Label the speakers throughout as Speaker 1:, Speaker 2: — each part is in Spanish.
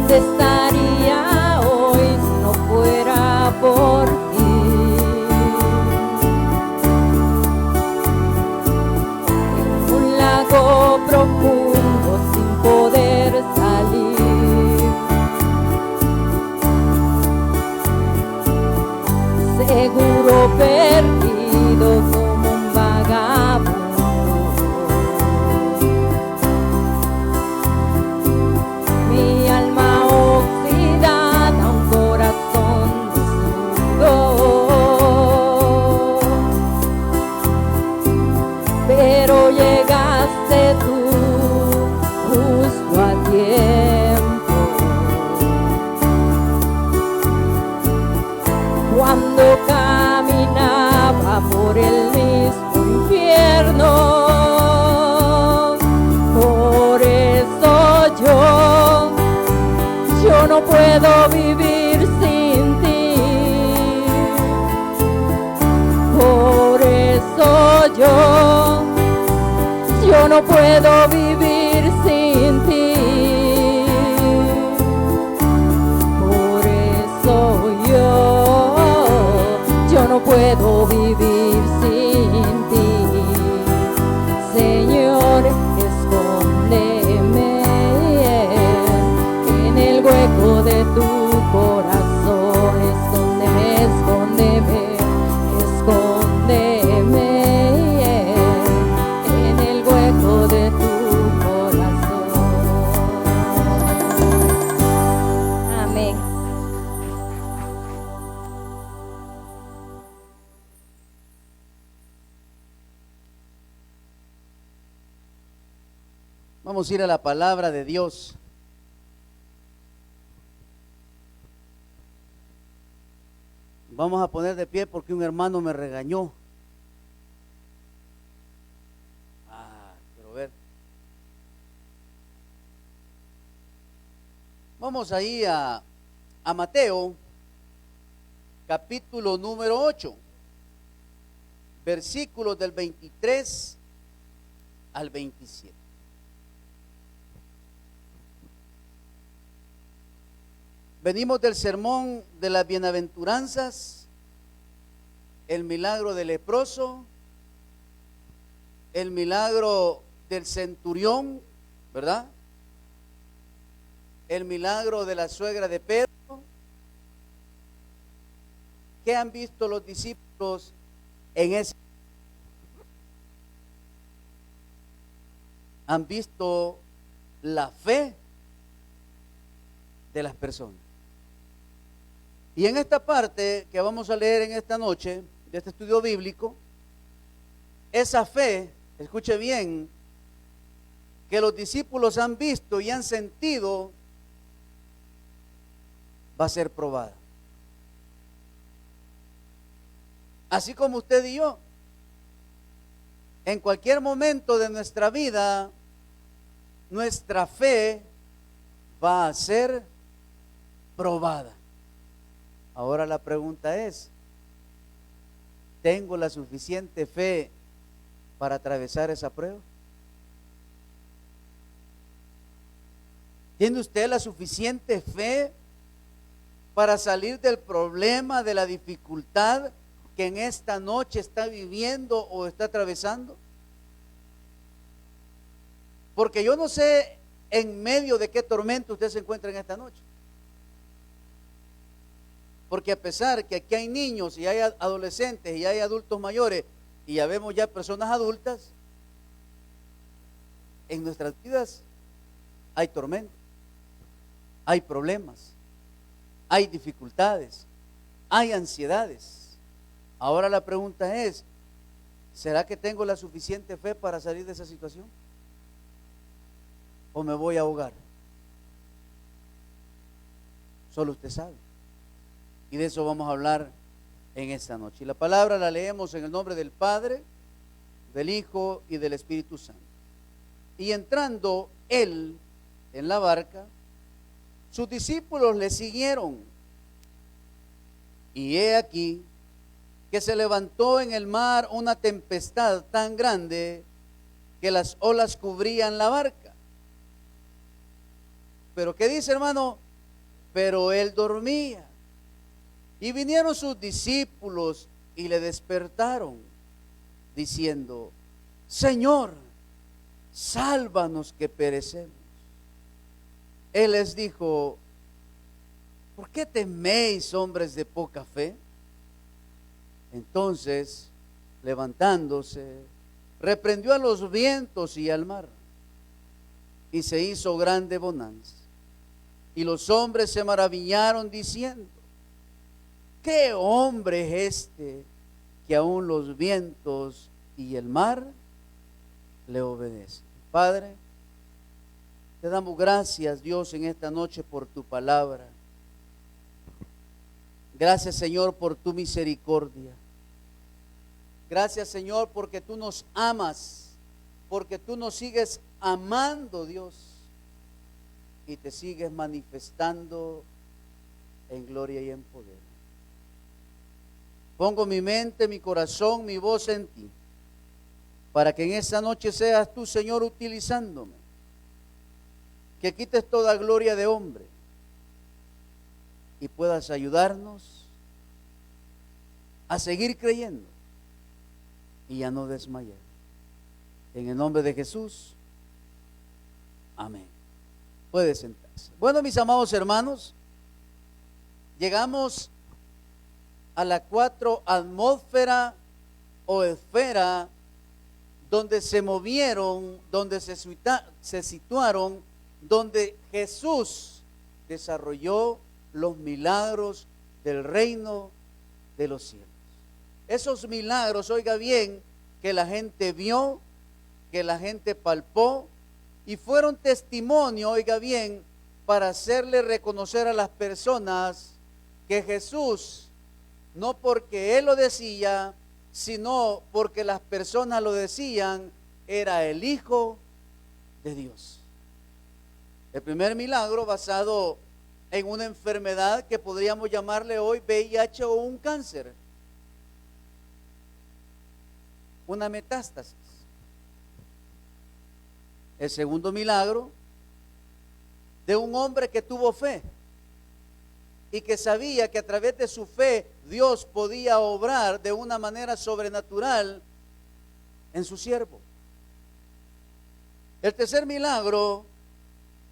Speaker 1: ¿dónde estaría hoy si no fuera por ti? En un lago profundo sin poder salir, seguro perdido como un vagabundo. Mi alma oxidada, un corazón desnudo. Pero llegaste tú justo a tiempo, cuando caminaba por el mismo infierno. Por eso yo no puedo vivir sin ti. Por eso yo no puedo vivir sin ti. Por eso yo no puedo vivir sin ti. Señor, escóndeme en el hueco de tu corazón. Escóndeme, escóndeme, escóndeme en el hueco de tu corazón. Amén.
Speaker 2: Vamos a ir a la palabra de Dios. Vamos a poner de pie porque un hermano me regañó. Quiero ver. Vamos ahí a Mateo, capítulo número 8, versículos del 23 al 27. Venimos del sermón de las bienaventuranzas, el milagro del leproso, el milagro del centurión, ¿verdad? El milagro de la suegra de Pedro. ¿Qué han visto los discípulos en ese? Han visto la fe de las personas. Y en esta parte que vamos a leer en esta noche, de este estudio bíblico, esa fe, escuche bien, que los discípulos han visto y han sentido, va a ser probada. Así como usted y yo, en cualquier momento de nuestra vida, nuestra fe va a ser probada. Ahora la pregunta es, ¿tengo la suficiente fe para atravesar esa prueba? ¿Tiene usted la suficiente fe para salir del problema, de la dificultad que en esta noche está viviendo o está atravesando? Porque yo no sé en medio de qué tormento usted se encuentra en esta noche. Porque a pesar que aquí hay niños y hay adolescentes y hay adultos mayores y ya vemos ya personas adultas, en nuestras vidas hay tormenta, hay problemas, hay dificultades, hay ansiedades. Ahora la pregunta es, ¿será que tengo la suficiente fe para salir de esa situación? ¿O me voy a ahogar? Solo usted sabe. Y de eso vamos a hablar en esta noche. Y la palabra la leemos en el nombre del Padre, del Hijo y del Espíritu Santo. Y entrando él en la barca, sus discípulos le siguieron. Y he aquí que se levantó en el mar una tempestad tan grande que las olas cubrían la barca. Pero ¿qué dice, hermano? pero él dormía. Y vinieron sus discípulos y le despertaron, diciendo: Señor, sálvanos que perecemos. Él les dijo: ¿por qué teméis, hombres de poca fe? Entonces, levantándose, reprendió a los vientos y al mar, y se hizo grande bonanza. Y los hombres se maravillaron diciendo: ¿qué hombre es este que aún los vientos y el mar le obedecen? Padre, te damos gracias, Dios, en esta noche por tu palabra. Gracias, Señor, por tu misericordia. Gracias, Señor, porque tú nos amas, porque tú nos sigues amando, Dios, y te sigues manifestando en gloria y en poder. Pongo mi mente, mi corazón, mi voz en ti, para que en esta noche seas tú, Señor, utilizándome. Que quites toda gloria de hombre y puedas ayudarnos a seguir creyendo y a no desmayar. En el nombre de Jesús, amén. Puede sentarse. Bueno, mis amados hermanos, llegamos a la 4 atmósfera o esfera donde se movieron, donde se situaron, donde Jesús desarrolló los milagros del reino de los cielos. Esos milagros, oiga bien, que la gente vio, que la gente palpó, y fueron testimonio, oiga bien, para hacerle reconocer a las personas que Jesús, no porque Él lo decía, sino porque las personas lo decían, era el Hijo de Dios. El primer milagro basado en una enfermedad que podríamos llamarle hoy VIH o un cáncer, una metástasis. El segundo milagro de un hombre que tuvo fe y que sabía que a través de su fe Dios podía obrar de una manera sobrenatural en su siervo. El tercer milagro,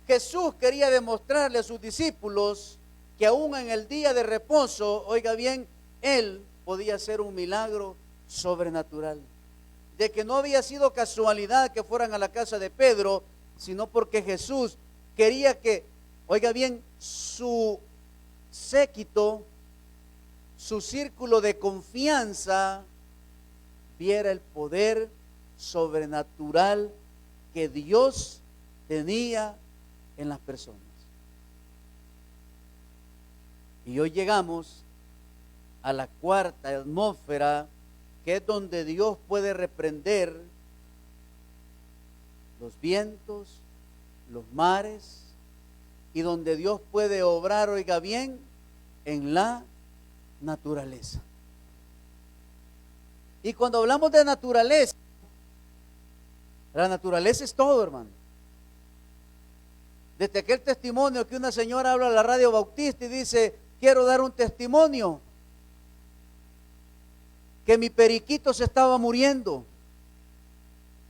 Speaker 2: Jesús quería demostrarle a sus discípulos que aún en el día de reposo, oiga bien, Él podía hacer un milagro sobrenatural. De que no había sido casualidad que fueran a la casa de Pedro, sino porque Jesús quería que, oiga bien, su séquito, su círculo de confianza, viera el poder sobrenatural que Dios tenía en las personas. Y hoy llegamos a la cuarta atmósfera, que es donde Dios puede reprender los vientos, los mares, y donde Dios puede obrar, oiga bien, en la naturaleza. Y cuando hablamos de naturaleza, la naturaleza es todo, hermano. Desde aquel testimonio que una señora habla a la radio Bautista y dice: quiero dar un testimonio, que mi periquito se estaba muriendo,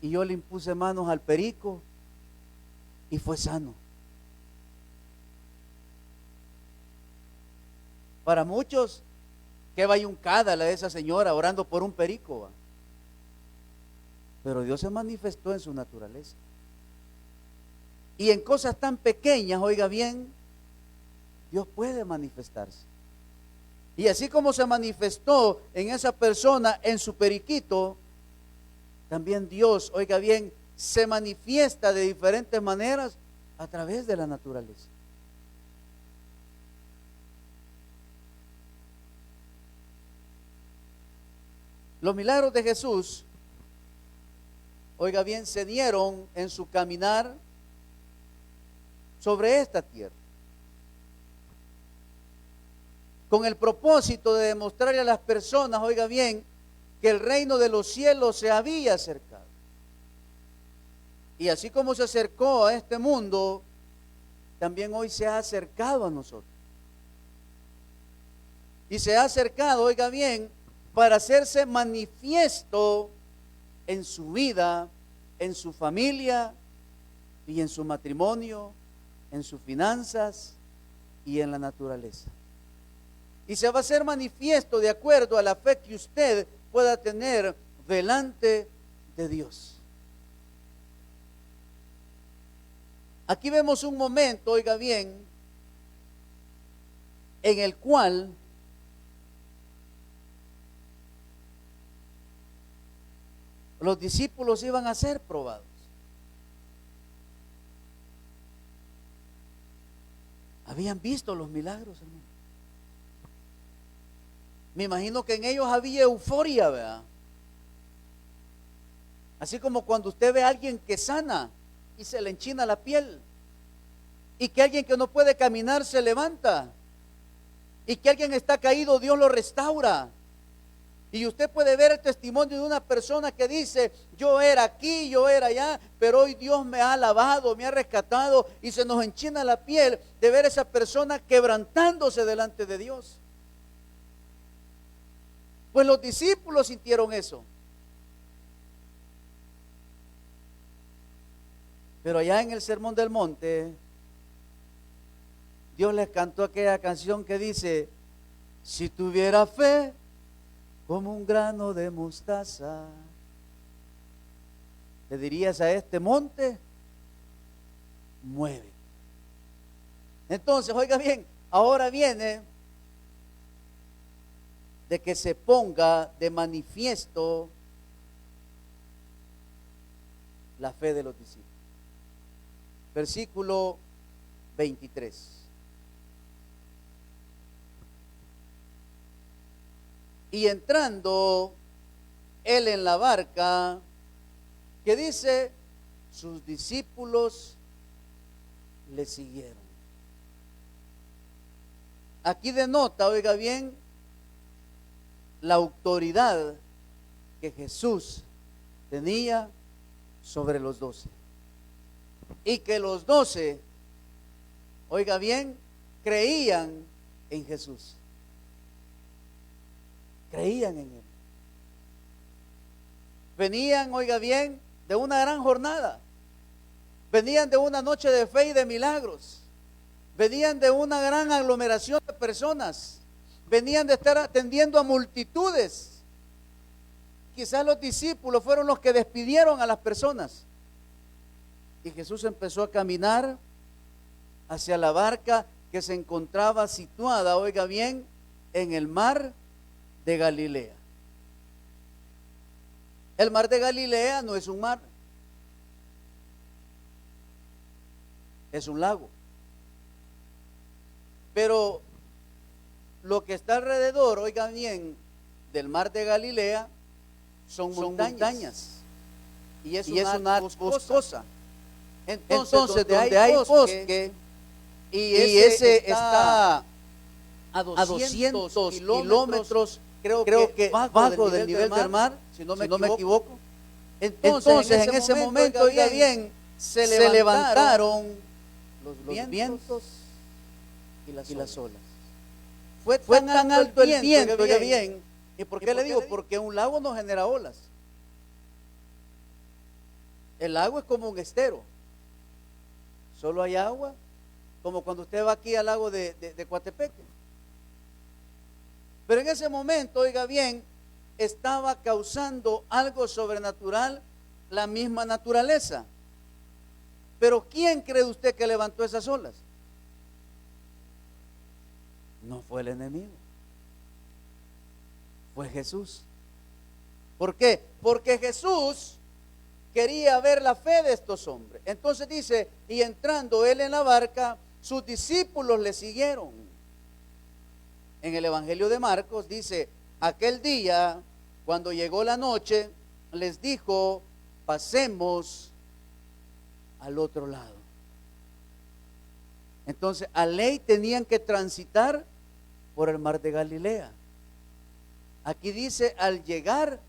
Speaker 2: y yo le impuse manos al perico y fue sano. Para muchos, qué bayuncada la de esa señora orando por un perico, ¿va? Pero Dios se manifestó en su naturaleza. Y en cosas tan pequeñas, oiga bien, Dios puede manifestarse. Y así como se manifestó en esa persona, en su periquito, también Dios, oiga bien, se manifiesta de diferentes maneras a través de la naturaleza. Los milagros de Jesús, oiga bien, se dieron en su caminar sobre esta tierra, con el propósito de demostrarle a las personas, oiga bien, que el reino de los cielos se había acercado. Y así como se acercó a este mundo, también hoy se ha acercado a nosotros. y se ha acercado, oiga bien, para hacerse manifiesto en su vida, en su familia y en su matrimonio, en sus finanzas y en la naturaleza. Y se va a hacer manifiesto de acuerdo a la fe que usted pueda tener delante de Dios. Aquí vemos un momento, oiga bien, en el cual los discípulos iban a ser probados. Habían visto los milagros, hermano. Me imagino que en ellos había euforia, ¿verdad? Así como cuando usted ve a alguien que sana y se le enchina la piel, y que alguien que no puede caminar se levanta, y que alguien está caído, Dios lo restaura. Y usted puede ver el testimonio de una persona que dice: yo era aquí, yo era allá, pero hoy Dios me ha lavado, me ha rescatado, y se nos enchina la piel de ver a esa persona quebrantándose delante de Dios. Pues los discípulos sintieron eso. Pero allá en el Sermón del Monte, Dios les cantó aquella canción que dice: si tuviera fe como un grano de mostaza, le dirías a este monte: mueve. Entonces, oiga bien, ahora viene de que se ponga de manifiesto la fe de los discípulos. Versículo 23. Y entrando él en la barca, que dice, sus discípulos le siguieron. Aquí denota, oiga bien, la autoridad que Jesús tenía sobre los 12. Y que los 12, oiga bien, creían en Jesús. Creían en Él. Venían, oiga bien, de una gran jornada. Venían de una noche de fe y de milagros. Venían de una gran aglomeración de personas. Venían de estar atendiendo a multitudes. Quizás los discípulos fueron los que despidieron a las personas. Y Jesús empezó a caminar hacia la barca que se encontraba situada, oiga bien, en el mar de Galilea. El mar de Galilea no es un mar, es un lago. Pero lo que está alrededor, oiga bien, del mar de Galilea son montañas. Y es una boscosa. Entonces donde hay bosque y ese está a 200 kilómetros, creo que bajo del nivel del mar, si no me equivoco. Entonces en ese momento, oiga bien, se levantaron los vientos y las olas. Fue tan alto el viento, oiga bien. ¿Y por qué le digo? Porque un lago no genera olas. El lago es como un estero. Solo hay agua, como cuando usted va aquí al lago de Coatepeque. Pero en ese momento, oiga bien, estaba causando algo sobrenatural la misma naturaleza. Pero ¿quién cree usted que levantó esas olas? No fue el enemigo, fue Jesús. ¿Por qué? Porque Jesús quería ver la fe de estos hombres. Entonces dice, y entrando él en la barca, sus discípulos le siguieron. En el Evangelio de Marcos dice, aquel día, cuando llegó la noche, les dijo, pasemos al otro lado. Entonces, a ley tenían que transitar por el mar de Galilea. Aquí dice, al llegar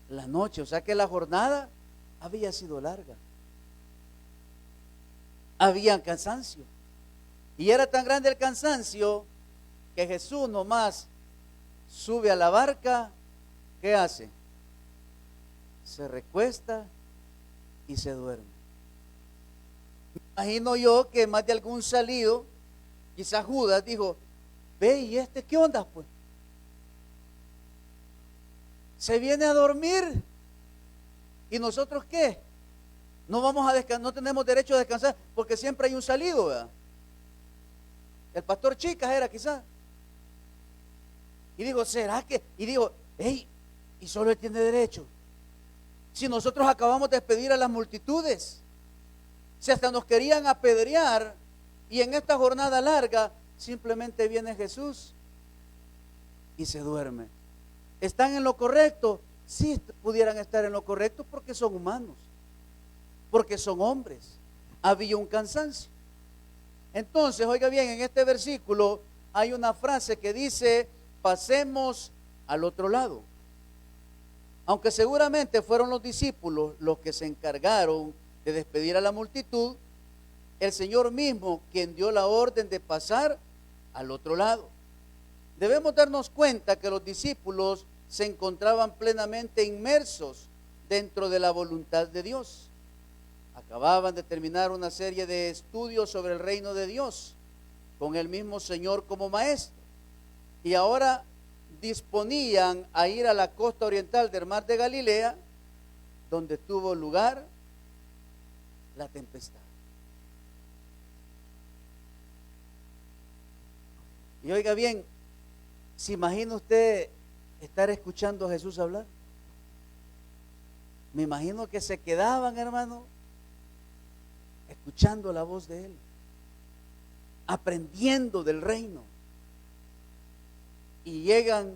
Speaker 2: la noche, o sea que la jornada había sido larga. Había cansancio. Y era tan grande el cansancio que Jesús nomás sube a la barca, ¿qué hace? Se recuesta y se duerme. Me imagino yo que más de algún salido, quizás Judas dijo, ve, ¿y este qué onda pues? Se viene a dormir. ¿Y nosotros qué? No vamos a descansar, no tenemos derecho a descansar porque siempre hay un salido, ¿verdad? El pastor Chicas era quizás. Y dijo, ¿será que? Y dijo, hey, y solo él tiene derecho. Si nosotros acabamos de despedir a las multitudes, si hasta nos querían apedrear, y en esta jornada larga simplemente viene Jesús y se duerme. ¿Están en lo correcto? Sí, pudieran estar en lo correcto porque son humanos, porque son hombres. Había un cansancio. Entonces, oiga bien, en este versículo hay una frase que dice, pasemos al otro lado. Aunque seguramente fueron los discípulos los que se encargaron de despedir a la multitud, el Señor mismo quien dio la orden de pasar al otro lado. Debemos darnos cuenta que los discípulos se encontraban plenamente inmersos dentro de la voluntad de Dios. Acababan de terminar una serie de estudios sobre el reino de Dios, con el mismo Señor como maestro. Y ahora disponían a ir a la costa oriental del mar de Galilea, donde tuvo lugar la tempestad. Y oiga bien, ¿se imagina usted estar escuchando a Jesús hablar? Me imagino que se quedaban, hermano, escuchando la voz de Él, aprendiendo del reino. Y llegan,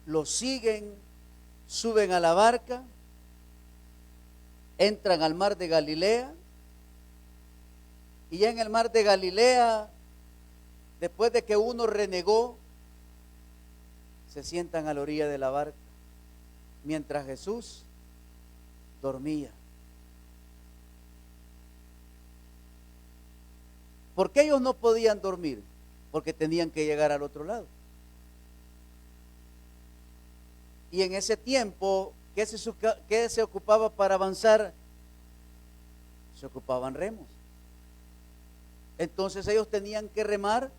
Speaker 2: lo siguen, suben a la barca, entran al mar de Galilea, y ya en el mar de Galilea, después de que uno renegó, se sientan a la orilla de la barca, mientras Jesús dormía. ¿Por qué ellos no podían dormir? Porque tenían que llegar al otro lado. Y en ese tiempo, ¿qué se ocupaba para avanzar? Se ocupaban remos. Entonces ellos tenían que remar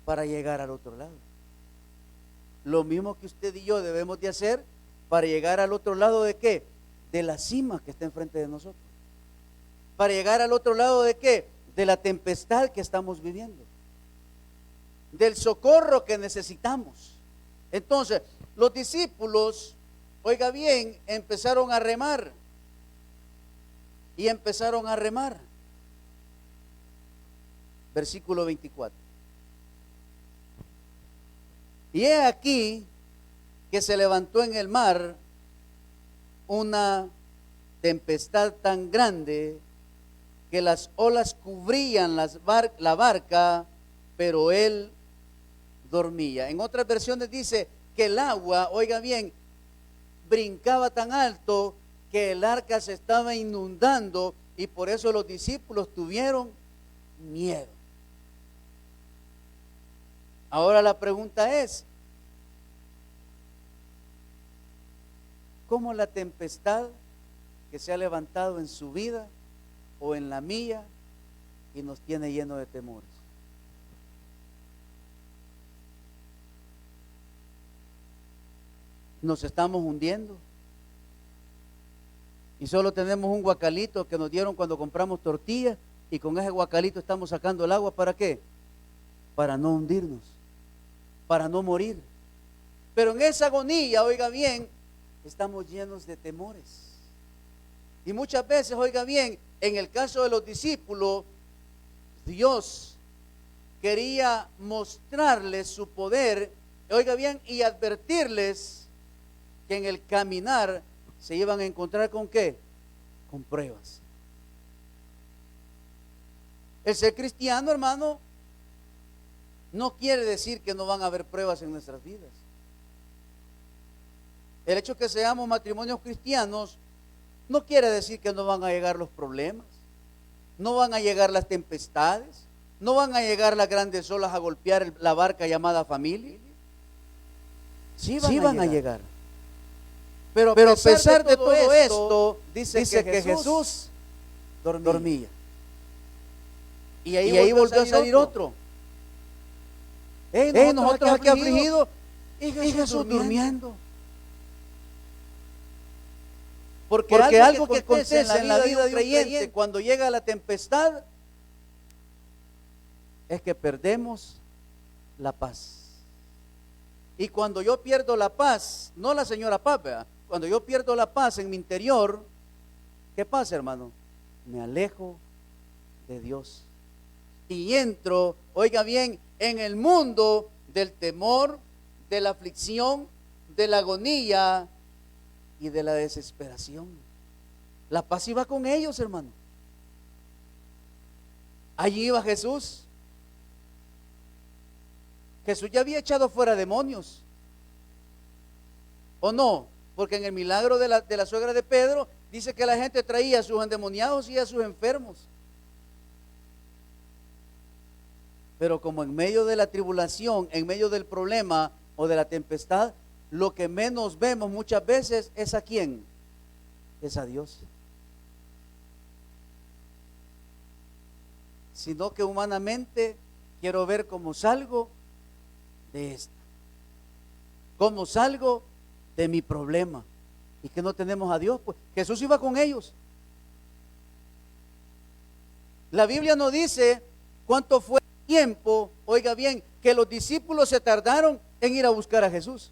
Speaker 2: para llegar al otro lado. Lo mismo que usted y yo debemos de hacer para llegar al otro lado ¿de qué? De la cima que está enfrente de nosotros. Para llegar al otro lado ¿de qué? De la tempestad que estamos viviendo. Del socorro que necesitamos. Entonces, los discípulos, oiga bien, empezaron a remar. Y empezaron a remar. Versículo 24. Y he aquí que se levantó en el mar una tempestad tan grande que las olas cubrían la barca, pero él dormía. En otras versiones dice que el agua, oiga bien, brincaba tan alto que el arca se estaba inundando y por eso los discípulos tuvieron miedo. Ahora la pregunta es, ¿cómo la tempestad que se ha levantado en su vida o en la mía y nos tiene lleno de temores? Nos estamos hundiendo y solo tenemos un guacalito que nos dieron cuando compramos tortillas y con ese guacalito estamos sacando el agua. ¿Para qué? Para no hundirnos, para no morir. Pero en esa agonía, oiga bien, estamos llenos de temores. Y muchas veces, oiga bien, en el caso de los discípulos, Dios quería mostrarles su poder, oiga bien, y advertirles que en el caminar se iban a encontrar ¿con qué? Con pruebas. El ser cristiano, hermano, no quiere decir que no van a haber pruebas en nuestras vidas. El hecho de que seamos matrimonios cristianos no quiere decir que no van a llegar los problemas, no van a llegar las tempestades, no van a llegar las grandes olas a golpear la barca llamada familia. sí van a llegar. Pero a pesar de todo esto, dice que Jesús dormía. Y ahí volvió a salir otro. Nosotros aquí afligidos y Jesús durmiendo. Porque algo que acontece en la vida de un creyente cuando llega la tempestad es que perdemos la paz. Y cuando yo pierdo la paz, no la señora paz, ¿verdad? Cuando yo pierdo la paz en mi interior, ¿qué pasa, hermano? Me alejo de Dios. Y entro, oiga bien, en el mundo del temor, de la aflicción, de la agonía y de la desesperación. La paz iba con ellos, hermano. Allí iba Jesús. Jesús ya había echado fuera demonios. ¿O no? Porque en el milagro de la suegra de Pedro dice que la gente traía a sus endemoniados y a sus enfermos. Pero como en medio de la tribulación, en medio del problema o de la tempestad, lo que menos vemos muchas veces es ¿a quién? Es a Dios. Sino que humanamente quiero ver cómo salgo de esta. ¿Cómo salgo de mi problema? Y que no tenemos a Dios, pues Jesús iba con ellos. La Biblia no dice cuánto fue el tiempo, oiga bien, que los discípulos se tardaron en ir a buscar a Jesús.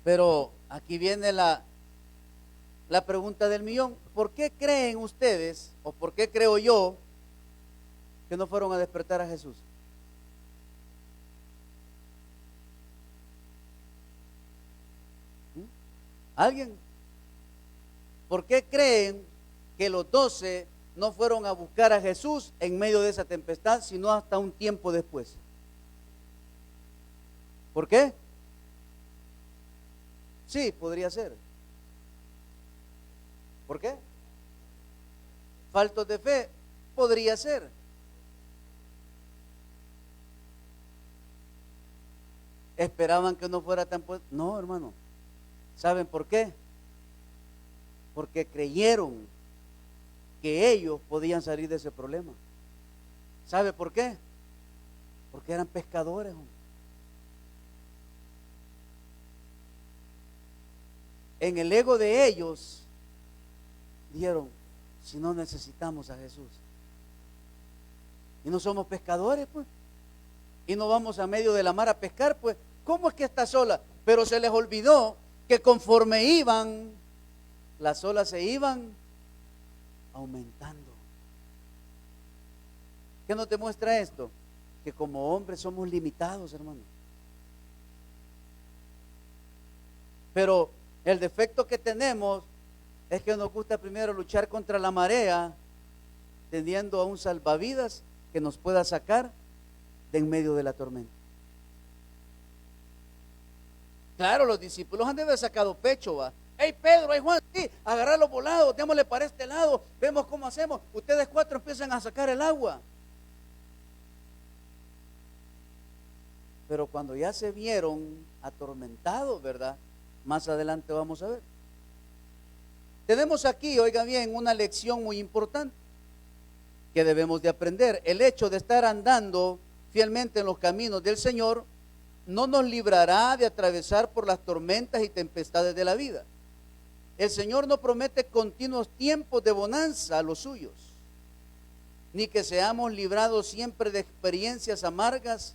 Speaker 2: Pero aquí viene la pregunta del millón. ¿Por qué creen ustedes, o por qué creo yo, que no fueron a despertar a Jesús? ¿Alguien? ¿Por qué creen que los 12 no fueron a buscar a Jesús en medio de esa tempestad, sino hasta un tiempo después? ¿Por qué? Sí, podría ser. ¿Por qué? Faltos de fe, podría ser. Esperaban que no fuera tan... No, hermano. ¿Saben por qué? Porque creyeron que ellos podían salir de ese problema. ¿Sabe por qué? Porque eran pescadores. En el ego de ellos dijeron, si no necesitamos a Jesús y no somos pescadores, pues, y no vamos a medio de la mar a pescar, pues, ¿cómo es que está sola? Pero se les olvidó que conforme iban, las olas se iban aumentando. ¿Qué nos demuestra esto? Que como hombres somos limitados, hermano. Pero el defecto que tenemos es que nos gusta primero luchar contra la marea, teniendo a un salvavidas que nos pueda sacar de en medio de la tormenta. Claro, los discípulos han de haber sacado pecho, va. Hey Pedro, hey Juan, sí, agarrar los volados, démosle para este lado, vemos cómo hacemos. Ustedes 4 empiezan a sacar el agua. Pero cuando ya se vieron atormentados, ¿verdad? Más adelante vamos a ver. Tenemos aquí, oiga bien, una lección muy importante que debemos de aprender. El hecho de estar andando fielmente en los caminos del Señor no nos librará de atravesar por las tormentas y tempestades de la vida. El Señor no promete continuos tiempos de bonanza a los suyos, ni que seamos librados siempre de experiencias amargas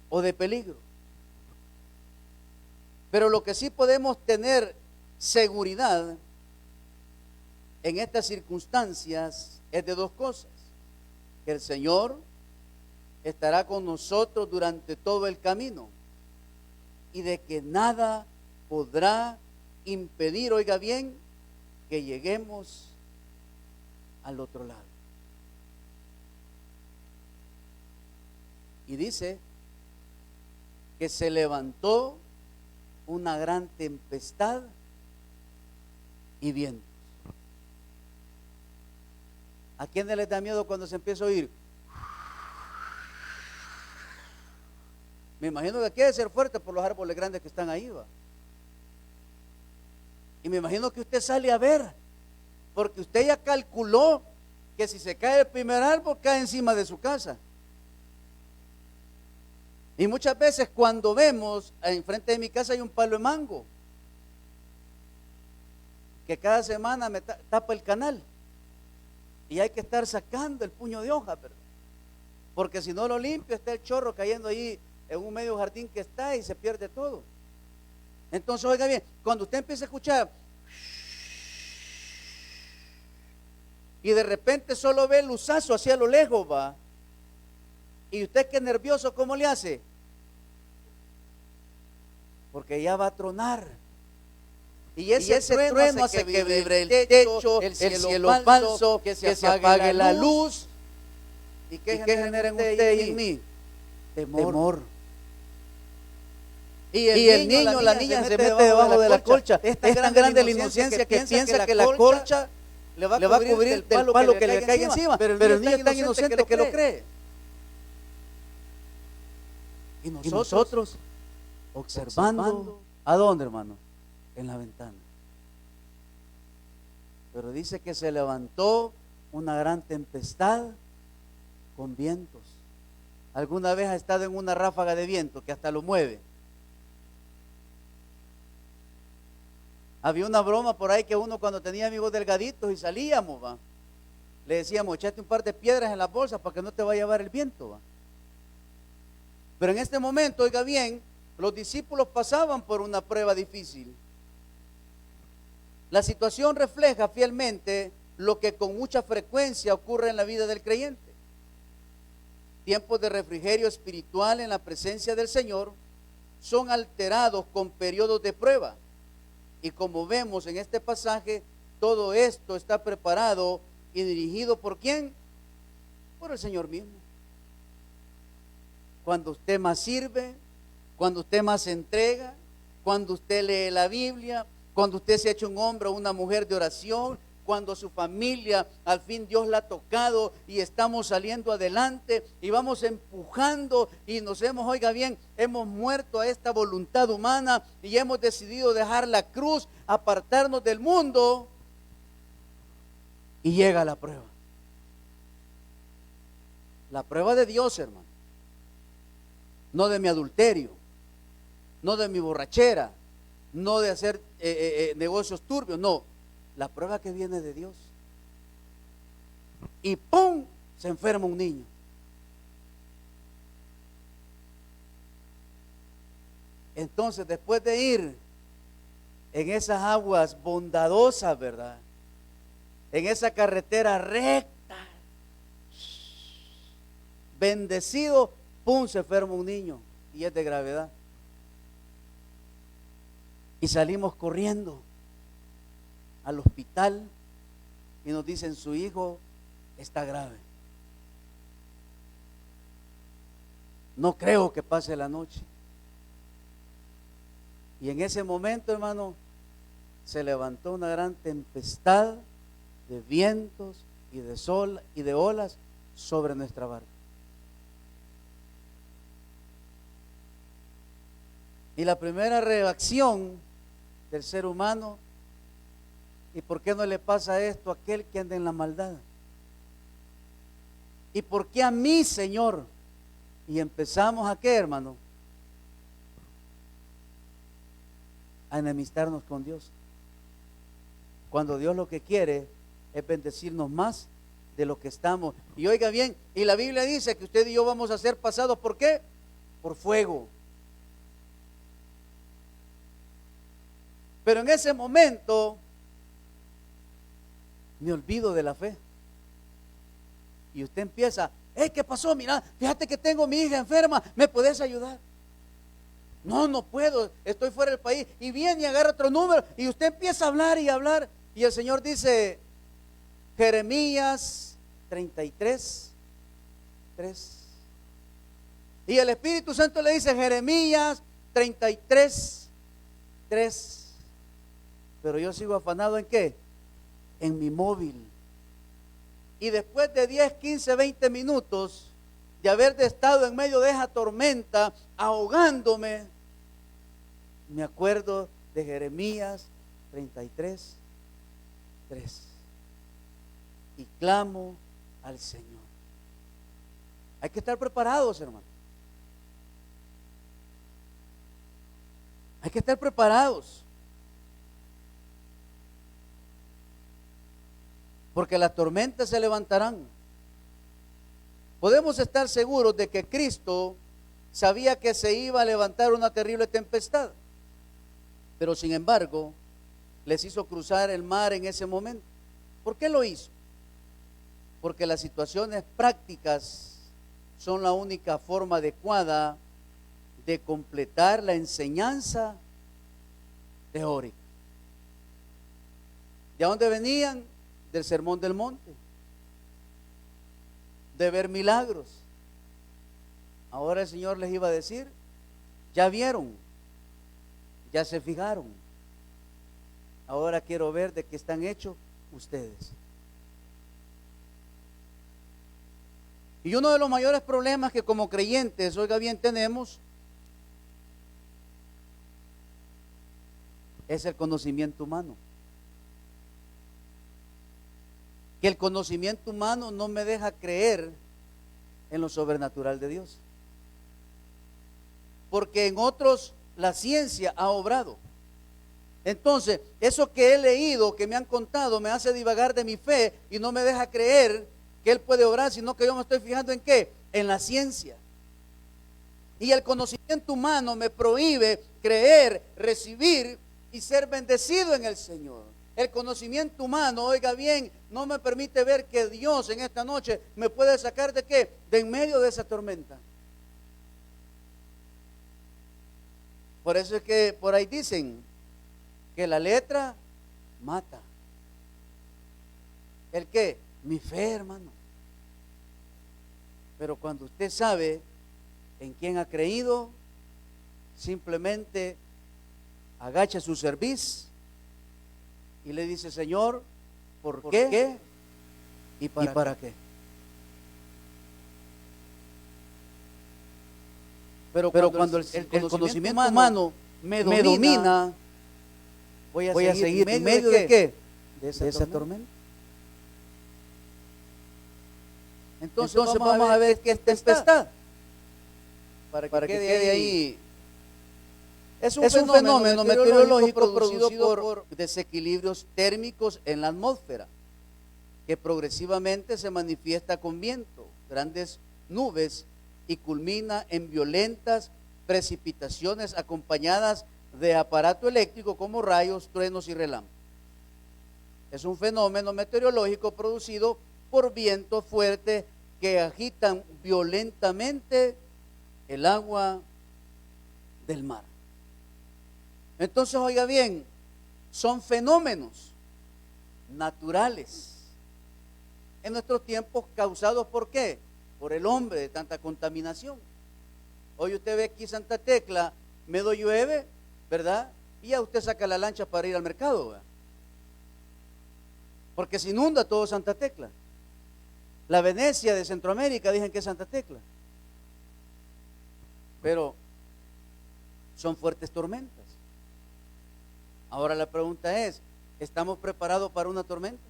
Speaker 2: o de peligro. Pero lo que sí podemos tener seguridad en estas circunstancias es de 2 cosas: que el Señor estará con nosotros durante todo el camino y de que nada podrá impedir, oiga bien, que lleguemos al otro lado. Y dice que se levantó una gran tempestad y vientos. ¿A quién les da miedo cuando se empieza a oír? Me imagino que aquí debe ser fuerte por los árboles grandes que están ahí, va. Y me imagino que usted sale a ver, porque usted ya calculó que si se cae el primer árbol, cae encima de su casa. Y muchas veces cuando vemos, enfrente de mi casa hay un palo de mango, que cada semana me tapa el canal. Y hay que estar sacando el puño de hoja, ¿verdad? Porque si no lo limpio, está el chorro cayendo ahí en un medio jardín que está y se pierde todo. Entonces, oiga bien, cuando usted empieza a escuchar y de repente solo ve el luzazo hacia lo lejos, va, y usted que es nervioso, ¿cómo le hace? Porque ya va a tronar. Y ese trueno hace que vibre el techo, el cielo falso, que se apague la luz. ¿Y qué genera en usted y en mí? Temor. Y el niño, la niña se mete debajo de la colcha. Es tan grande la inocencia que piensa que la colcha le va a cubrir del palo que le caiga encima. Pero el niño es tan inocente que lo cree. Y nosotros observando, ¿a dónde, hermano? En la ventana. Pero dice que se levantó una gran tempestad con vientos. ¿Alguna vez ha estado en una ráfaga de viento que hasta lo mueve? Había una broma por ahí que uno cuando tenía amigos delgaditos y salíamos, va, le decíamos, echate un par de piedras en las bolsas para que no te vaya a llevar el viento, va. Pero en este momento, oiga bien, los discípulos pasaban por una prueba difícil. La situación refleja fielmente lo que con mucha frecuencia ocurre en la vida del creyente. Tiempos de refrigerio espiritual en la presencia del Señor son alterados con periodos de prueba. Y como vemos en este pasaje, todo esto está preparado y dirigido ¿por quién? Por el Señor mismo. Cuando usted más sirve, cuando usted más se entrega, cuando usted lee la Biblia, cuando usted se ha hecho un hombre o una mujer de oración, cuando su familia, al fin Dios la ha tocado y estamos saliendo adelante y vamos empujando y nos hemos, oiga bien, hemos muerto a esta voluntad humana y hemos decidido dejar la cruz, apartarnos del mundo y llega la prueba. La prueba de Dios, hermano. No de mi adulterio, no de mi borrachera, no de hacer negocios turbios, no. La prueba que viene de Dios. Y ¡pum! Se enferma un niño. Entonces, después de ir en esas aguas bondadosas, ¿verdad? En esa carretera recta, bendecido, ¡pum! Se enferma un niño y es de gravedad. Y salimos corriendo al hospital y nos dicen su hijo está grave. No creo que pase la noche. Y en ese momento, hermano, se levantó una gran tempestad de vientos y de sol y de olas sobre nuestra barca. Y la primera reacción del ser humano: ¿y por qué no le pasa esto a aquel que anda en la maldad? ¿Y por qué a mí, Señor? Y empezamos ¿a qué, hermano? A enemistarnos con Dios. Cuando Dios lo que quiere es bendecirnos más de lo que estamos. Y oiga bien, y la Biblia dice que usted y yo vamos a ser pasados ¿por qué? Por fuego. Pero en ese momento me olvido de la fe. Y usted empieza, ¿qué pasó? Mira, fíjate que tengo a mi hija enferma, ¿me puedes ayudar? No, no puedo, estoy fuera del país. Y viene y agarra otro número y usted empieza a hablar y hablar. Y el Señor dice, Jeremías 33, 3. Y el Espíritu Santo le dice, Jeremías 33, 3. Pero yo sigo afanado ¿en qué? En mi móvil. Y después de 10, 15, 20 minutos de haber estado en medio de esa tormenta, ahogándome, me acuerdo de Jeremías 33, 3. Y clamo al Señor. Hay que estar preparados, hermano. Hay que estar preparados. Porque las tormentas se levantarán. Podemos estar seguros de que Cristo sabía que se iba a levantar una terrible tempestad. Pero sin embargo, les hizo cruzar el mar en ese momento. ¿Por qué lo hizo? Porque las situaciones prácticas son la única forma adecuada de completar la enseñanza teórica. ¿De dónde venían? Del Sermón del Monte, de ver milagros. Ahora el Señor les iba a decir, ya vieron, ya se fijaron, ahora quiero ver de qué están hechos ustedes. Y uno de los mayores problemas que como creyentes, oiga bien, tenemos es el conocimiento humano. Que el conocimiento humano no me deja creer en lo sobrenatural de Dios. Porque en otros la ciencia ha obrado. Entonces, eso que he leído, que me han contado, me hace divagar de mi fe y no me deja creer que Él puede obrar, sino que yo me estoy fijando en ¿qué? En la ciencia. Y el conocimiento humano me prohíbe creer, recibir y ser bendecido en el Señor. El conocimiento humano, oiga bien, no me permite ver que Dios en esta noche me puede sacar ¿de qué? De en medio de esa tormenta. Por eso es que por ahí dicen que la letra mata. ¿El qué? Mi fe, hermano. Pero cuando usted sabe en quién ha creído, simplemente agacha su cerviz y le dice, Señor, ¿por qué? ¿Y para qué? Pero cuando el conocimiento humano me domina, voy a seguir en medio de qué? De esa tormenta. Entonces vamos a ver qué es tempestad. Para que quede ahí. Es un fenómeno meteorológico producido por desequilibrios térmicos en la atmósfera, que progresivamente se manifiesta con viento, grandes nubes y culmina en violentas precipitaciones acompañadas de aparato eléctrico como rayos, truenos y relámpagos. Es un fenómeno meteorológico producido por vientos fuertes que agitan violentamente el agua del mar. Entonces, oiga bien, son fenómenos naturales en nuestros tiempos causados ¿por qué? Por el hombre, de tanta contaminación. Hoy usted ve aquí Santa Tecla, medio llueve, ¿verdad? Y ya usted saca la lancha para ir al mercado, ¿verdad? Porque se inunda todo Santa Tecla. La Venecia de Centroamérica dicen que es Santa Tecla. Pero son fuertes tormentas. Ahora la pregunta es, ¿estamos preparados para una tormenta?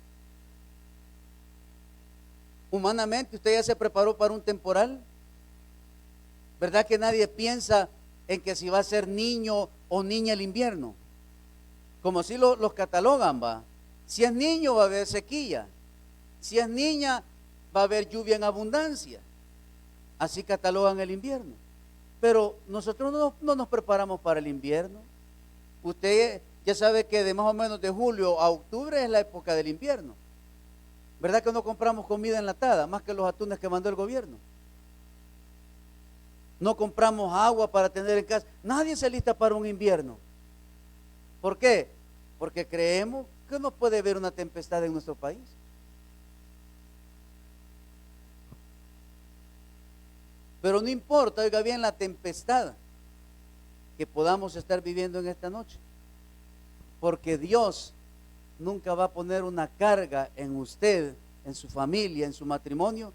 Speaker 2: Humanamente, ¿usted ya se preparó para un temporal? ¿Verdad que nadie piensa en que si va a ser niño o niña el invierno? Como si los catalogan, va. Si es niño va a haber sequía. Si es niña va a haber lluvia en abundancia. Así catalogan el invierno. Pero nosotros no nos preparamos para el invierno. Usted ya sabe que de más o menos de julio a octubre es la época del invierno. ¿Verdad que no compramos comida enlatada, más que los atunes que mandó el gobierno? No compramos agua para tener en casa. Nadie se lista para un invierno. ¿Por qué? Porque creemos que no puede haber una tempestad en nuestro país. Pero no importa, oiga bien, la tempestad que podamos estar viviendo en esta noche. Porque Dios nunca va a poner una carga en usted, en su familia, en su matrimonio,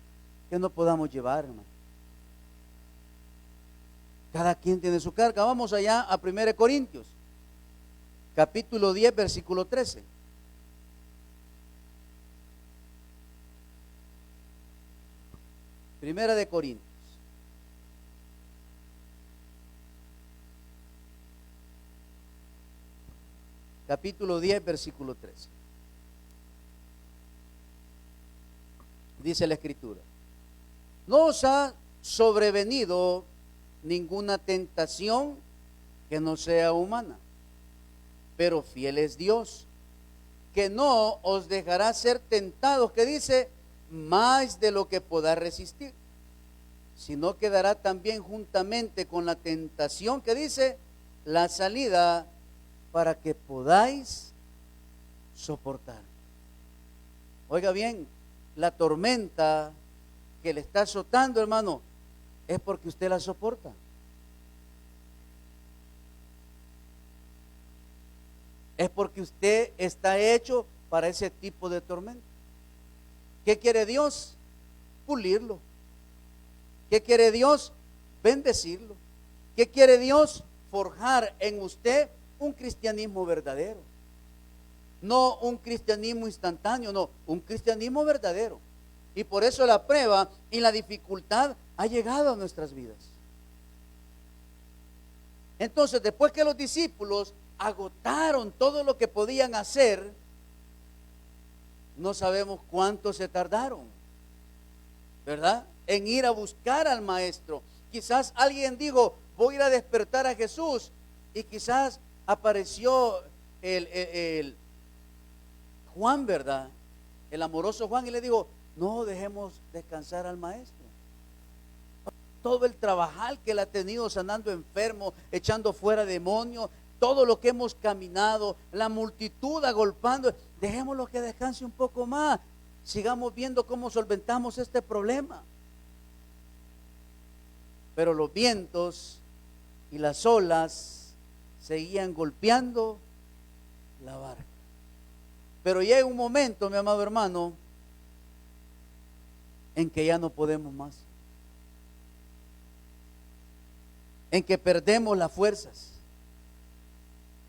Speaker 2: que no podamos llevar, hermano. Cada quien tiene su carga. Vamos allá a 1 Corintios, capítulo 10, versículo 13. Primera de Corintios. Capítulo 10, versículo 13. Dice la Escritura: no os ha sobrevenido ninguna tentación que no sea humana, pero fiel es Dios, que no os dejará ser tentados, que dice, más de lo que podáis resistir, sino que dará también juntamente con la tentación, que dice, la salida para que podáis soportar. Oiga bien, la tormenta que le está azotando, hermano, es porque usted la soporta. Es porque usted está hecho para ese tipo de tormenta. ¿Qué quiere Dios? Pulirlo. ¿Qué quiere Dios? Bendecirlo. ¿Qué quiere Dios? Forjar en usted un cristianismo verdadero. No un cristianismo instantáneo, no, un cristianismo verdadero. Y por eso la prueba y la dificultad ha llegado a nuestras vidas. Entonces, después que los discípulos agotaron todo lo que podían hacer, no sabemos cuánto se tardaron, ¿verdad?, en ir a buscar al maestro. Quizás alguien dijo, voy a ir a despertar a Jesús, y quizás apareció el Juan, ¿verdad?, el amoroso Juan, y le dijo, no dejemos descansar al maestro. Todo el trabajar que él ha tenido sanando enfermos, echando fuera demonios, todo lo que hemos caminado, la multitud agolpando, dejémoslo que descanse un poco más. Sigamos viendo cómo solventamos este problema. Pero los vientos y las olas seguían golpeando la barca. Pero llega un momento, mi amado hermano, en que ya no podemos más, en que perdemos las fuerzas,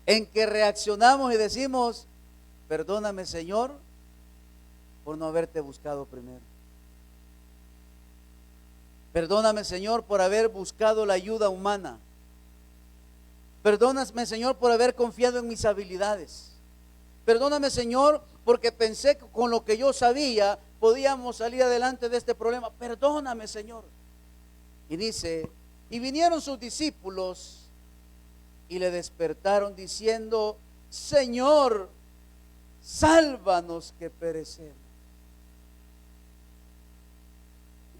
Speaker 2: en que reaccionamos y decimos, perdóname, Señor, por no haberte buscado primero. Perdóname, Señor, por haber buscado la ayuda humana. Perdóname, Señor, por haber confiado en mis habilidades. Perdóname, Señor, porque pensé que con lo que yo sabía podíamos salir adelante de este problema. Perdóname, Señor. Y dice, y vinieron sus discípulos y le despertaron diciendo, Señor, sálvanos que perecemos.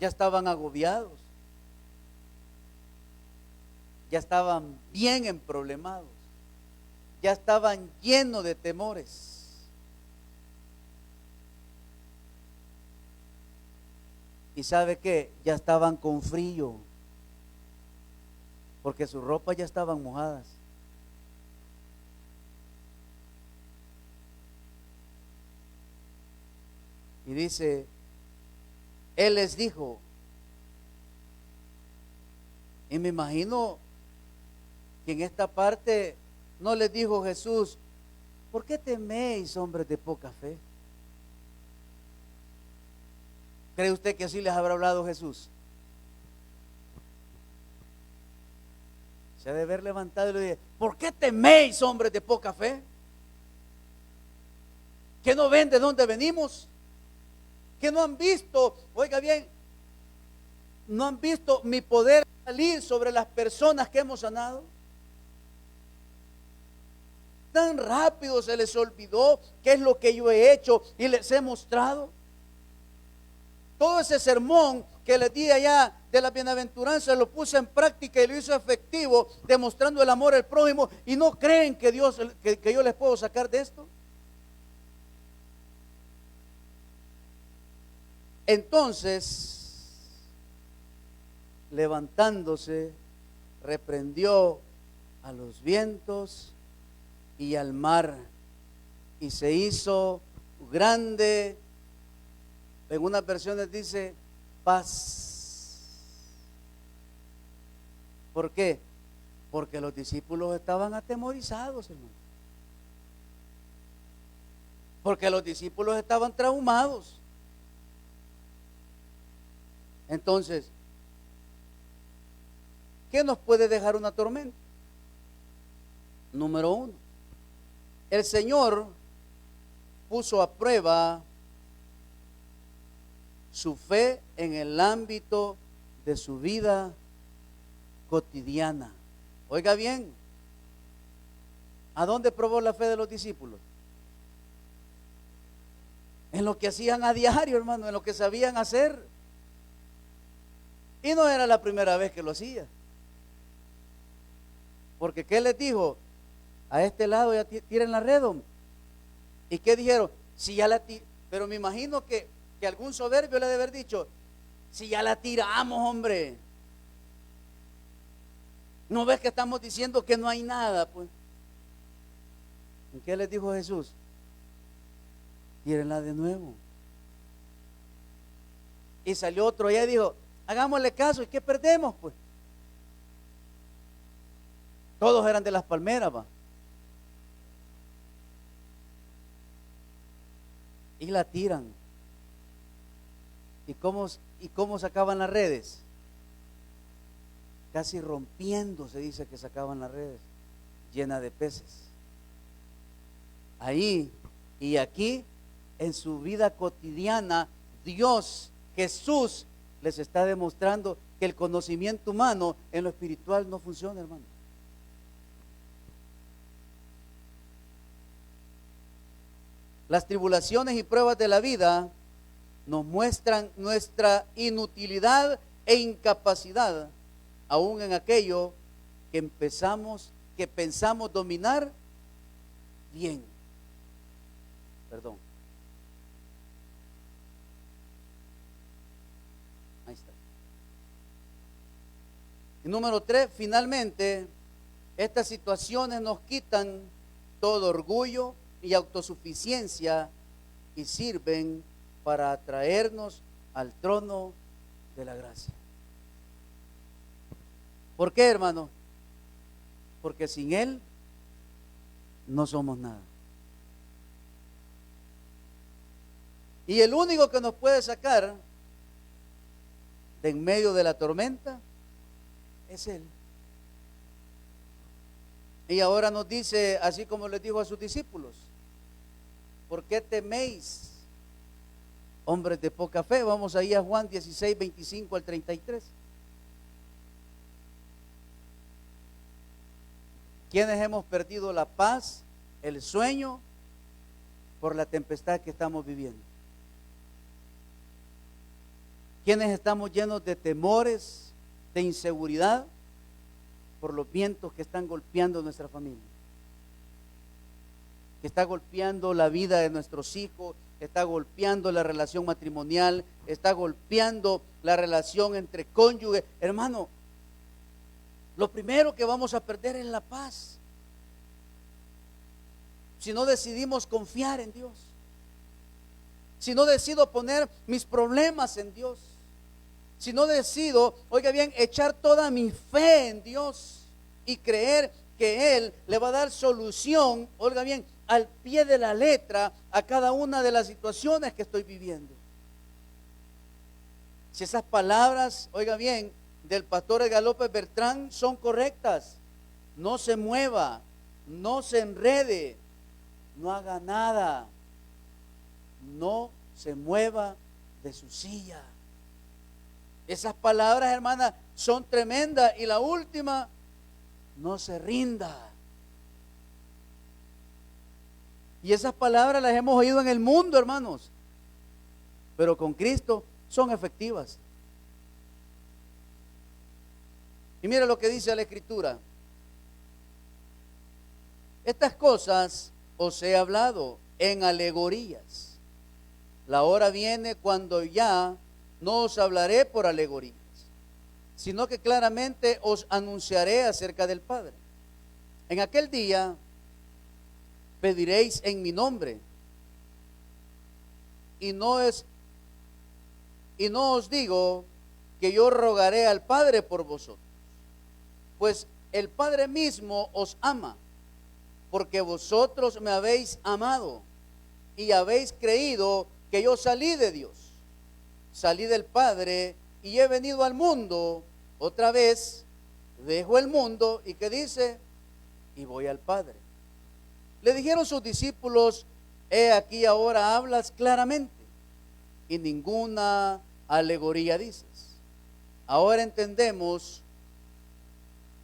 Speaker 2: Ya estaban agobiados, ya estaban bien emproblemados, ya estaban llenos de temores. Y ¿sabe qué? Ya estaban con frío, porque sus ropas ya estaban mojadas. Y dice, Él les dijo, y me imagino que en esta parte no les dijo Jesús, ¿por qué teméis, hombres de poca fe? ¿Cree usted que así les habrá hablado Jesús? Se ha de haber levantado y le dije, ¿por qué teméis, hombres de poca fe? ¿Que no ven de dónde venimos? ¿Que no han visto, oiga bien, no han visto mi poder salir sobre las personas que hemos sanado? Tan rápido se les olvidó qué es lo que yo he hecho y les he mostrado. Todo ese sermón que les di allá de la bienaventuranza lo puse en práctica y lo hizo efectivo, demostrando el amor al prójimo, y no creen que Dios, que yo les puedo sacar de esto. Entonces, levantándose, reprendió a los vientos y al mar, y se hizo grande. En unas versiones dice paz. ¿Por qué? Porque los discípulos estaban atemorizados, hermano. Porque los discípulos estaban traumados. Entonces, ¿qué nos puede dejar una tormenta? Número uno, el Señor puso a prueba su fe en el ámbito de su vida cotidiana. Oiga bien, ¿a dónde probó la fe de los discípulos? En lo que hacían a diario, hermano, en lo que sabían hacer. Y no era la primera vez que lo hacía. Porque ¿qué les dijo? A este lado ya tiren la red, hombre. ¿Y qué dijeron? Si ya pero me imagino que algún soberbio le debe haber dicho, si ya la tiramos, hombre. ¿No ves que estamos diciendo que no hay nada? Pues, ¿y qué les dijo Jesús? Tírenla de nuevo. Y salió otro allá y dijo, hagámosle caso, ¿y qué perdemos? Pues todos eran de las palmeras, va. Y la tiran. ¿Y cómo sacaban las redes? Casi rompiendo, se dice que sacaban las redes, llena de peces. Ahí y aquí, en su vida cotidiana, Dios, Jesús, les está demostrando que el conocimiento humano en lo espiritual no funciona, hermano. Las tribulaciones y pruebas de la vida nos muestran nuestra inutilidad e incapacidad, aún en aquello que pensamos dominar bien. Perdón. Ahí está. Y número 3, finalmente, estas situaciones nos quitan todo orgullo y autosuficiencia y sirven para atraernos al trono de la gracia. ¿Por qué, hermano? Porque sin Él no somos nada. Y el único que nos puede sacar de en medio de la tormenta es Él. Y ahora nos dice, así como les dijo a sus discípulos, ¿por qué teméis, hombres de poca fe? Vamos ahí a Juan 16, 25 al 33. ¿Quiénes hemos perdido la paz, el sueño, por la tempestad que estamos viviendo? ¿Quiénes estamos llenos de temores, de inseguridad, por los vientos que están golpeando nuestra familia? Que está golpeando la vida de nuestros hijos, está golpeando la relación matrimonial, está golpeando la relación entre cónyuges. Hermano, lo primero que vamos a perder es la paz. Si no decidimos confiar en Dios, si no decido poner mis problemas en Dios, si no decido, oiga bien, echar toda mi fe en Dios y creer que Él le va a dar solución, oiga bien, al pie de la letra a cada una de las situaciones que estoy viviendo. Si esas palabras, oiga bien, del pastor Edgar López Bertrán son correctas, no se mueva, no se enrede, no haga nada, no se mueva de su silla. Esas palabras, hermanas, son tremendas. Y la última, no se rinda. Y esas palabras las hemos oído en el mundo, hermanos, pero con Cristo son efectivas. Y mira lo que dice la Escritura: estas cosas os he hablado en alegorías. La hora viene cuando ya no os hablaré por alegorías, sino que claramente os anunciaré acerca del Padre. En aquel día pediréis en mi nombre, y no os digo que yo rogaré al Padre por vosotros, pues el Padre mismo os ama, porque vosotros me habéis amado y habéis creído que yo salí de Dios. Salí del Padre y he venido al mundo. Otra vez dejo el mundo y ¿qué dice? Y voy al Padre. Le dijeron sus discípulos: he aquí ahora hablas claramente y ninguna alegoría dices. Ahora entendemos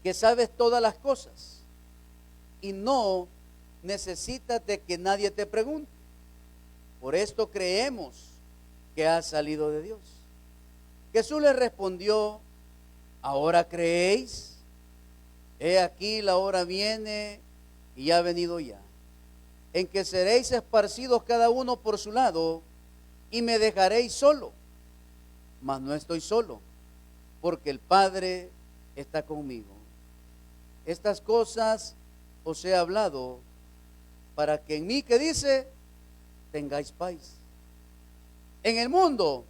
Speaker 2: que sabes todas las cosas y no necesitas de que nadie te pregunte. Por esto creemos que has salido de Dios. Jesús les respondió: ¿ahora creéis? He aquí la hora viene y ha venido ya, en que seréis esparcidos cada uno por su lado y me dejaréis solo. Mas no estoy solo, porque el Padre está conmigo. Estas cosas os he hablado para que en mí, ¿qué dice? Tengáis paz. En el mundo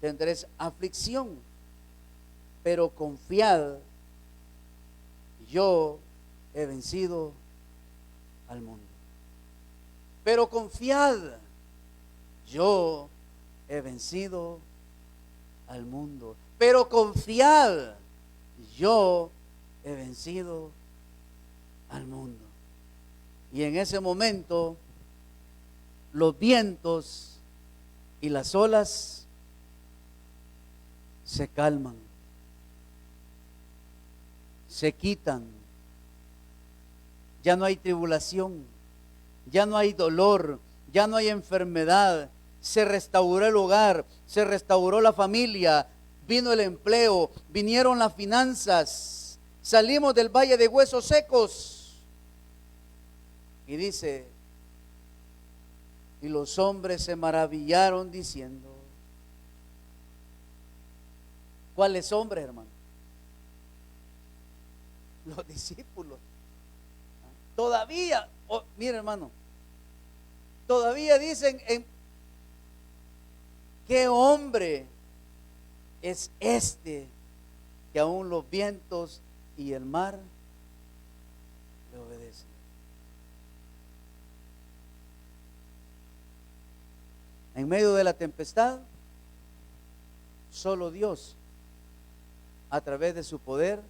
Speaker 2: tendréis aflicción, pero confiad, yo he vencido al mundo. Pero confiad, yo he vencido al mundo. Pero confiad, yo he vencido al mundo. Y en ese momento los vientos y las olas se calman, se quitan. Ya no hay tribulación, ya no hay dolor, ya no hay enfermedad. Se restauró el hogar, se restauró la familia, vino el empleo, vinieron las finanzas, salimos del valle de huesos secos. Y dice: y los hombres se maravillaron diciendo. ¿Cuáles hombres, hermano? Los discípulos. Todavía, mire, hermano, todavía dicen: ¿qué hombre es este que aún los vientos y el mar le obedecen? En medio de la tempestad, solo Dios, a través de su poder,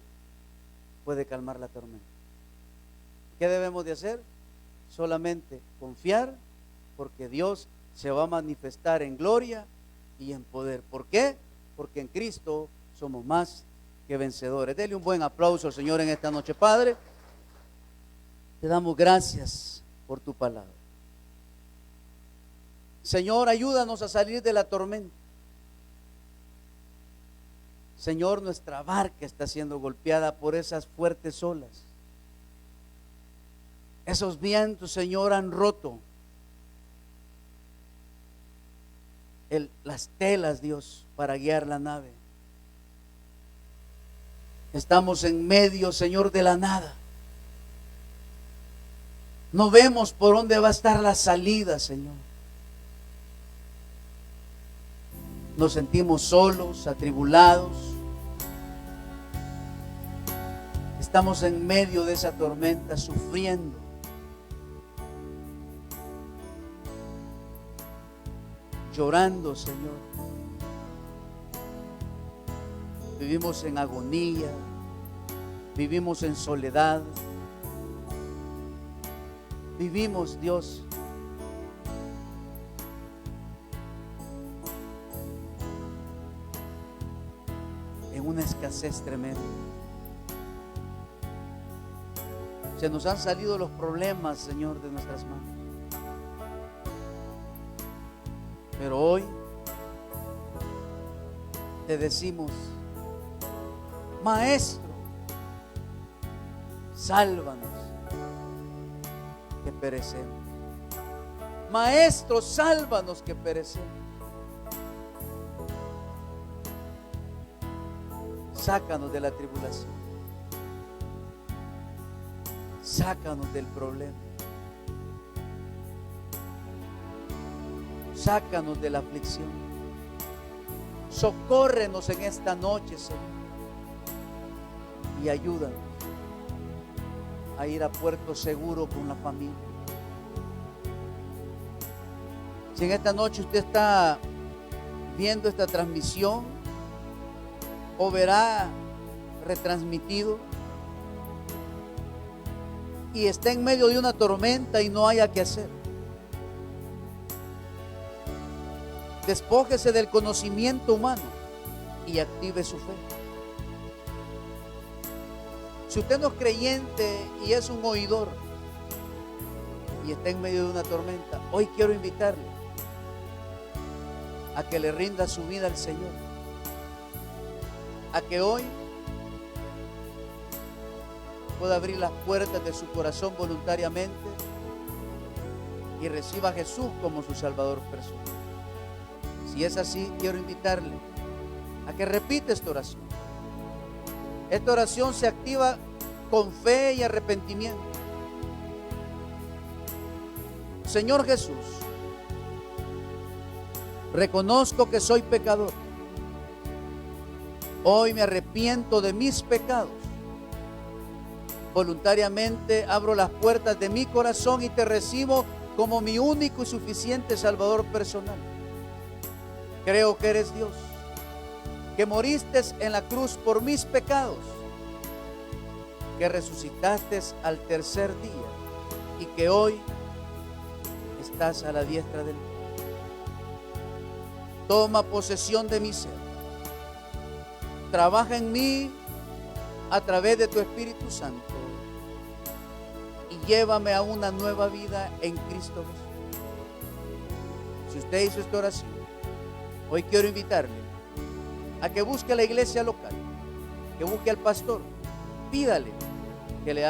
Speaker 2: puede calmar la tormenta. ¿Qué debemos de hacer? Solamente confiar, porque Dios se va a manifestar en gloria y en poder. ¿Por qué? Porque en Cristo somos más que vencedores. Dele un buen aplauso al Señor en esta noche. Padre, te damos gracias por tu palabra. Señor, ayúdanos a salir de la tormenta. Señor, nuestra barca está siendo golpeada por esas fuertes olas. Esos vientos, Señor, han roto las telas, Dios, para guiar la nave. Estamos en medio, Señor, de la nada. No vemos por dónde va a estar la salida, Señor. Nos sentimos solos, atribulados. Estamos en medio de esa tormenta, sufriendo. Llorando, Señor. Vivimos en agonía, vivimos en soledad. Vivimos, Dios, en una escasez tremenda. Se nos han salido los problemas, Señor, de nuestras manos. Pero hoy te decimos: Maestro, sálvanos, que perecemos. Maestro, sálvanos, que perecemos. Sácanos de la tribulación. Sácanos del problema. Sácanos de la aflicción. Socórrenos en esta noche, Señor. y ayúdanos a ir a puerto seguro con la familia. Si en esta noche usted está viendo esta transmisión o verá retransmitido y está en medio de una tormenta y no haya que hacer, despójese del conocimiento humano y active su fe. Si usted no es creyente y es un oidor y está en medio de una tormenta, hoy quiero invitarle a que le rinda su vida al Señor, a que hoy pueda abrir las puertas de su corazón voluntariamente y reciba a Jesús como su Salvador personal. Si es así, quiero invitarle a que repita esta oración. Esta oración se activa con fe y arrepentimiento. Señor Jesús, reconozco que soy pecador. Hoy me arrepiento de mis pecados. Voluntariamente abro las puertas de mi corazón y te recibo como mi único y suficiente Salvador personal. Creo que eres Dios, que moriste en la cruz por mis pecados, que resucitaste al tercer día y que hoy estás a la diestra del Padre. Toma posesión de mi ser. Trabaja en mí a través de tu Espíritu Santo y llévame a una nueva vida en Cristo Jesús. Si usted hizo esta oración, hoy quiero invitarle a que busque la iglesia local, que busque al pastor, pídale que le